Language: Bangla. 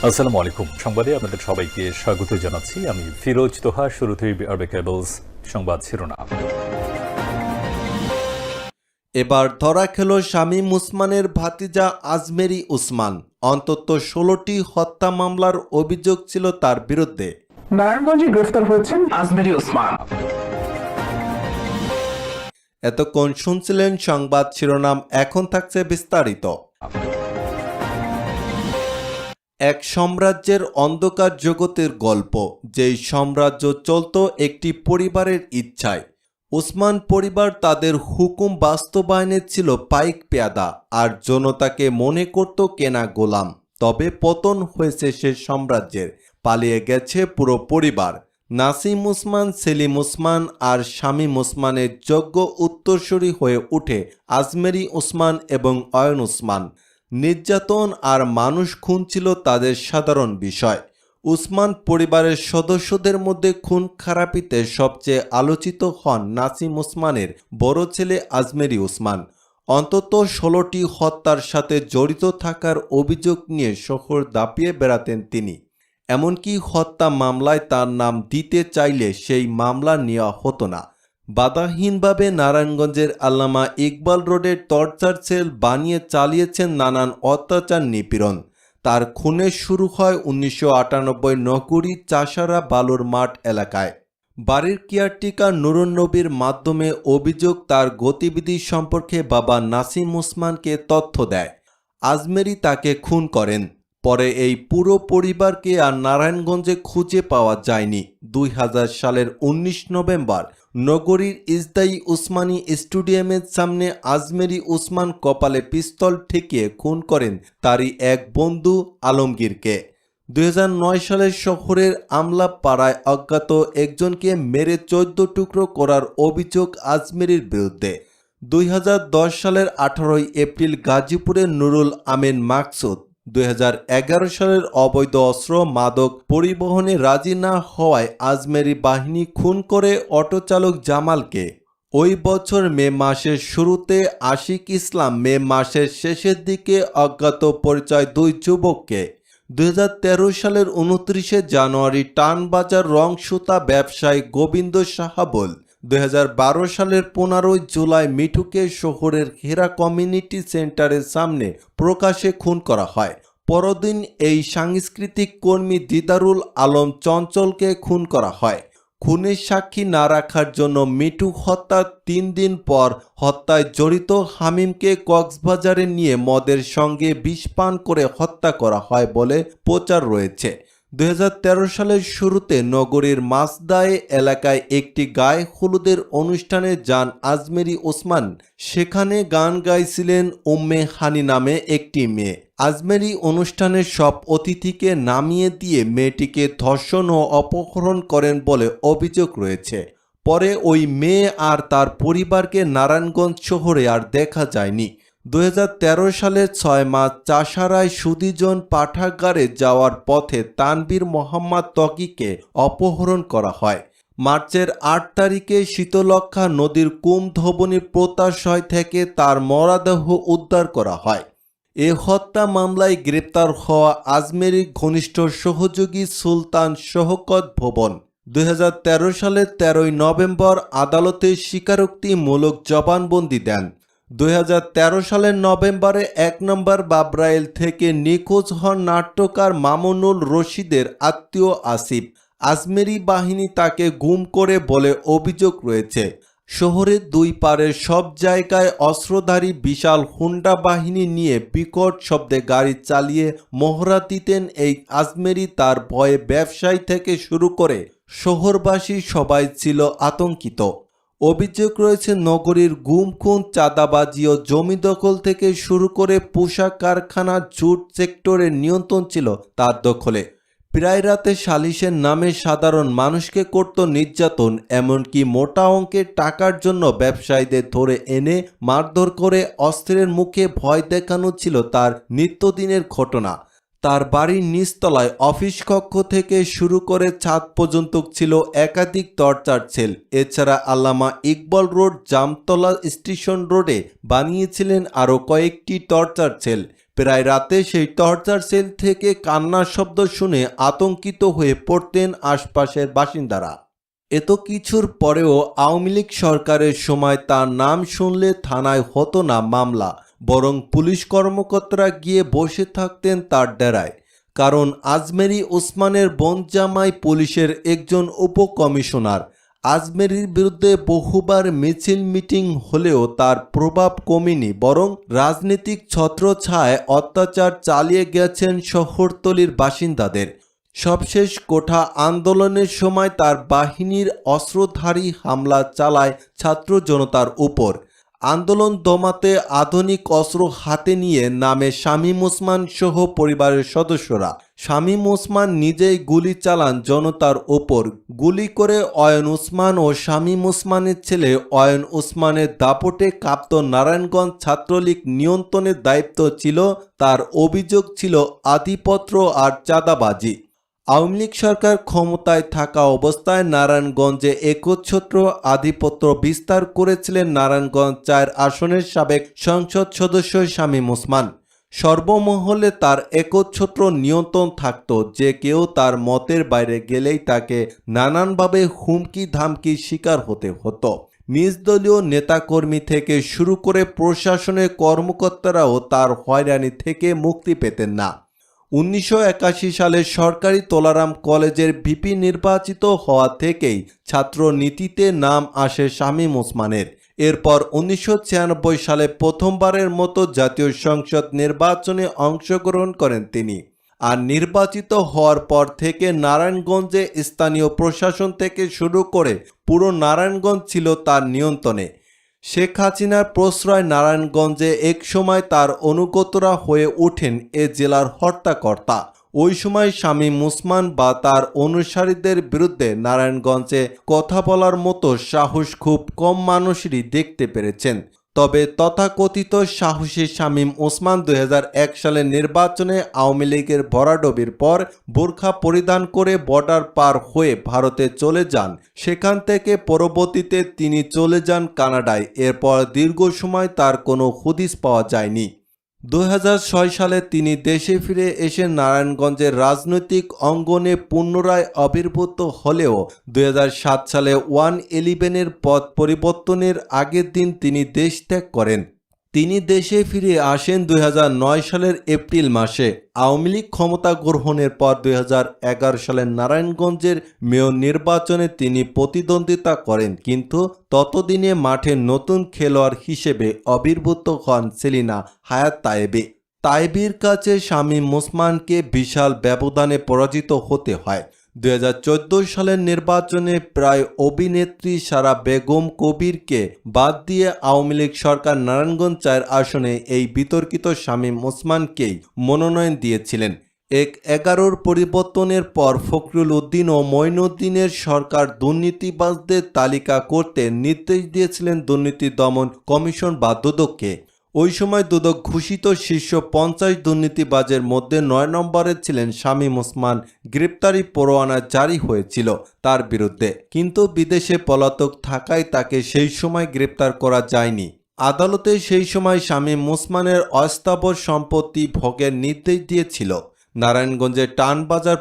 আসসালামু আলাইকুম। সংবাদে আপনাদের সবাইকে স্বাগত জানাচ্ছি। আমি ফিরোজ তোহা। শুরুতেই আরবে কেবলস সংবাদ শিরোনাম। এবার ধরা খেল শামীম ওসমানের ভাতিজা আজমেরী ওসমান। অন্তত 16টি হত্যা মামলার অভিযোগ ছিল তার বিরুদ্ধে। নারায়ণগঞ্জে গ্রেফতার হয়েছেন আজমেরী ওসমান। এতক্ষণ শুনছিলেন সংবাদ শিরোনাম, এখন থাকছে বিস্তারিত। এক সাম্রাজ্যের অন্ধকার জগতের গল্প, যেই সাম্রাজ্য চলত একটি পরিবারের ইচ্ছায়। ওসমান পরিবার তাদের হুকুম বাস্তবায়নে ছিল পাইক পেয়াদা, আর জনতাকে মনে করত কেনা গোলাম। তবে পতন হয়েছে সে সাম্রাজ্যের, পালিয়ে গেছে পুরো পরিবার। নাসিম ওসমান, সেলিম ওসমান আর শামীম ওসমানের যোগ্য উত্তরসূরি হয়ে উঠে আজমেরী ওসমান এবং অয়ন ওসমান। নির্যাতন আর মানুষ খুন ছিল তাদের সাধারণ বিষয়। ওসমান পরিবারের সদস্যদের মধ্যে খুন খারাপিতে সবচেয়ে আলোচিত হন নাসিম ওসমানের বড় ছেলে আজমেরী ওসমান। অন্তত 16টি হত্যার সাথে জড়িত থাকার অভিযোগ নিয়ে শহর দাপিয়ে বেড়াতেন তিনি। এমনকি হত্যা মামলায় তার নাম দিতে চাইলে সেই মামলা নেওয়া হতো না। বাধাহীনভাবে নারায়ণগঞ্জের আল্লামা ইকবাল রোডের টর্চার সেল বানিয়ে চালিয়েছেন নানান অত্যাচার নিপীড়ন। তার খুনের শুরু হয় 1998 নগরী চাষারা বালুর মাঠ এলাকায়। বাড়ির কেয়ারটেকার নুরুন নবীর মাধ্যমে অভিযোগ তার গতিবিধি সম্পর্কে বাবা নাসিম ওসমানকে তথ্য দেয়। আজমেরী তাকে খুন করেন। পরে এই পুরো পরিবারকে আর নারায়ণগঞ্জে খুঁজে পাওয়া যায়নি। 2000 সালের 19 নভেম্বর নগরীর ইজদাই উসমানী স্টেডিয়ামের সামনে আজমেরী ওসমান কপালে পিস্তল ঠেকিয়ে খুন করেন তারই এক বন্ধু আলমগীরকে। 2009 সালে শহরের আমলাপাড়ায় অজ্ঞাত একজনকে মেরে 14 টুকরো করার অভিযোগ আজমেরীর বিরুদ্ধে। 2010 সালের 18 এপ্রিল গাজীপুরের নুরুল আমিন মাকসুদ 2011 সালের অবৈধ অস্ত্র মাদক পরিবহনে রাজি না হওয়ায় আজমেরী বাহিনী খুন করে অটোচালক জামালকে। ওই বছর মে মাসের শুরুতে আশিক ইসলাম, মে মাসের শেষের দিকে অজ্ঞাত পরিচয় 2 যুবককে। 2013 সালের 29 জানুয়ারি টানবাজার রং সুতা ব্যবসায়ী গোবিন্দ সাহাবল। 2012 সালের 15 জুলাই মিঠুকে শহরের হেরা কমিউনিটি সেন্টারের সামনে প্রকাশ্যে খুন করা হয়। পরদিন এই সাংস্কৃতিক কর্মী দিদারুল আলম চঞ্চলকে খুন করা হয়। খুনের সাক্ষী না রাখার জন্য মিঠু হত্যার 3 দিন পর হত্যায় জড়িত হামিমকে কক্সবাজারে নিয়ে মদের সঙ্গে বিষ পান করে হত্যা করা হয় বলে প্রচার রয়েছে। 2013 সালের শুরুতে নগরীর মাসদায়ে এলাকায় একটি গায়ে হলুদের অনুষ্ঠানে যান আজমেরী ওসমান। সেখানে গান গাইছিলেন উম্মে হানি নামে একটি মেয়ে। আজমেরী অনুষ্ঠানের সব অতিথিকে নামিয়ে দিয়ে মেয়েটিকে ধর্ষণ ও অপহরণ করেন বলে অভিযোগ রয়েছে। পরে ওই মেয়ে আর তার পরিবারকে নারায়ণগঞ্জ শহরে আর দেখা যায়নি। 2013 সালের 6 মার্চ চাষারায় সুদীজন পাঠাগারে যাওয়ার পথে তানবীর মোহাম্মদ ত্বকীকে অপহরণ করা হয়। মার্চের 8 তারিখে শীতলক্ষা নদীর কুমধবনীর পোতাশয় থেকে তার মরদেহ উদ্ধার করা হয়। এ হত্যা মামলায় গ্রেপ্তার হওয়া আজমেরীর ঘনিষ্ঠ সহযোগী সুলতান শওকত ভুবন 2013 সালের 13 নভেম্বর আদালতে স্বীকারোক্তিমূলক জবানবন্দি দেন। 2013 সালের নভেম্বরে 1 নম্বর বাবরাইল থেকে নিখোঁজ হন নাট্যকার মামুনুল রশিদের আত্মীয় আসিফ। আজমেরী বাহিনী তাকে গুম করে বলে অভিযোগ রয়েছে। শহরের 2 পারের সব জায়গায় অস্ত্রধারী বিশাল হুন্ডা বাহিনী নিয়ে বিকট শব্দে গাড়ি চালিয়ে মহড়া দিতেন এই আজমেরী। তার ভয়ে ব্যবসায়ী থেকে শুরু করে শহরবাসী সবাই ছিল আতঙ্কিত। অভিযোগ রয়েছে নগরীর গুম খুন, চাঁদাবাজি ও জমি দখল থেকে শুরু করে পোশাক কারখানা, জুট সেক্টরের নিয়ন্ত্রণ ছিল তার দখলে। প্রায় রাতে সালিশের নামে সাধারণ মানুষকে করত নির্যাতন, এমনকি মোটা অঙ্কের টাকার জন্য ব্যবসায়ীদের ধরে এনে মারধর করে অস্ত্রের মুখে ভয় দেখানো ছিল তার নিত্যদিনের ঘটনা। তার বাড়ির নিচতলায় অফিস কক্ষ থেকে শুরু করে ছাদ পর্যন্ত ছিল একাধিক টর্চার সেল। এছাড়া আল্লামা ইকবাল রোড, জামতলা স্টেশন রোডে বানিয়েছিলেন আরও কয়েকটি টর্চার সেল। প্রায় রাতে সেই টর্চার সেল থেকে কান্নার শব্দ শুনে আতঙ্কিত হয়ে পড়তেন আশপাশের বাসিন্দারা। এত কিছুর পরেও আওয়ামী লীগ সরকারের সময় তার নাম শুনলে থানায় হতো না মামলা, বরং পুলিশ কর্মকর্তারা গিয়ে বসে থাকতেন তার ডেরায়। কারণ আজমেরী ওসমানের বোন জামাই পুলিশের একজন উপকমিশনার। আজমেরীর বিরুদ্ধে বহুবার মিছিল মিটিং হলেও তার প্রভাব কমেনি, বরং রাজনৈতিক ছত্রছায়ায় অত্যাচার চালিয়ে গেছেন শহরতলির বাসিন্দাদের। সবশেষ কোঠা আন্দোলনের সময় তার বাহিনীর অস্ত্রধারী হামলা চালায় ছাত্র জনতার উপর। আন্দোলন দমাতে আধুনিক অস্ত্র হাতে নিয়ে নামে শামীম ওসমান সহ পরিবারের সদস্যরা। শামীম ওসমান নিজেই গুলি চালান জনতার ওপর। গুলি করে অয়ন ওসমান ও শামীম ওসমানের ছেলে অয়ন ওসমানের দাপটে কাঁপত নারায়ণগঞ্জ ছাত্রলীগ। নিয়ন্ত্রণের দায়িত্ব ছিল তার। অভিযোগ ছিল আধিপত্য আর চাঁদাবাজি। আওয়ামী লীগ সরকার ক্ষমতায় থাকা অবস্থায় নারায়ণগঞ্জে একচ্ছত্র আধিপত্য বিস্তার করেছিলেন নারায়ণগঞ্জ ৪ আসনের সাবেক সংসদ সদস্য শামীম ওসমান। সর্বমহলে তার একচ্ছত্র নিয়ন্ত্রণ থাকত। যে কেউ তার মতের বাইরে গেলেই তাকে নানানভাবে হুমকি ধামকির শিকার হতে হতো। নিজ দলীয় নেতাকর্মী থেকে শুরু করে প্রশাসনের কর্মকর্তারাও তার হয়রানি থেকে মুক্তি পেতেন না। 1981 সালে সরকারি তোলারাম কলেজের ভিপি নির্বাচিত হওয়া থেকেই ছাত্র নীতিতে নাম আসে শামীম ওসমানের। এরপর 1996 সালে প্রথমবারের মতো জাতীয় সংসদ নির্বাচনে অংশগ্রহণ করেন তিনি। আর নির্বাচিত হওয়ার পর থেকে নারায়ণগঞ্জে স্থানীয় প্রশাসন থেকে শুরু করে পুরো নারায়ণগঞ্জ ছিল তার নিয়ন্ত্রণে। শেখ হাসিনার প্রশ্রয় নারায়ণগঞ্জে একসময় তার অনুগতরা হয়ে ওঠেন এ জেলার হর্তাকর্তা। ওই সময় শামীম ওসমান বা তার অনুসারীদের বিরুদ্ধে নারায়ণগঞ্জে কথা বলার মতো সাহস খুব কম মানুষেরই দেখতে পেরেছেন। তবে তথাকথিত সাহসী শামীম ওসমান 2001 সালের নির্বাচনে আওয়ামী লীগের ভরাডুবির পর বোরখা পরিধান করে বর্ডার পার হয়ে ভারতে চলে যান। সেখান থেকে পরবর্তীতে তিনি চলে যান কানাডায়। এরপর দীর্ঘ সময় তার কোনো হদিস পাওয়া যায়নি। 2006 সালে তিনি দেশে ফিরে এসে নারায়ণগঞ্জের রাজনৈতিক অঙ্গনে পুনরায় আবির্ভূত হলেও 2007 সালে 111-এর পদ পরিবর্তনের আগের দিন তিনি দেশ ত্যাগ করেন। তিনি দেশে ফিরে আসেন 2009 সালের এপ্রিল মাসে। আওয়ামী লীগ ক্ষমতা গ্রহণের পর 2011 সালের নারায়ণগঞ্জের মেয়র নির্বাচনে তিনি প্রতিদ্বন্দ্বিতা করেন, কিন্তু ততদিনে মাঠে নতুন খেলোয়াড় হিসেবে আবির্ভূত হন সেলিনা হায়াৎ তায়েবী। তায়েবীর কাছে শামীম ওসমানকে বিশাল ব্যবধানে পরাজিত হতে হয়। 2014 সালের নির্বাচনে প্রায় অভিনেত্রী সারা বেগম কবিরকে বাদ দিয়ে আওয়ামী লীগ সরকার নারায়ণগঞ্জ 4 আসনে এই বিতর্কিত শামীম ওসমানকেই মনোনয়ন দিয়েছিলেন। 11-র পরিবর্তনের পর ফখরুল উদ্দিন ও মঈনুদ্দিনের সরকার দুর্নীতিবাজদের তালিকা করতে নির্দেশ দিয়েছিলেন দুর্নীতি দমন কমিশন বা দুদককে। ওই সময় দুদক ঘোষিত শীর্ষ 50 দুর্নীতিবাজের মধ্যে 9 নম্বরে ছিলেন শামীম ওসমান। গ্রেপ্তারি পরোয়ানা জারি হয়েছিল তার বিরুদ্ধে, কিন্তু বিদেশে পলাতক থাকায় তাকে সেই সময় গ্রেপ্তার করা যায়নি। আদালতে সেই সময় শামীম ওসমানের অস্থাবর সম্পত্তি ভোগের নির্দেশ দিয়েছিল। নারায়ণগঞ্জের টানবাজার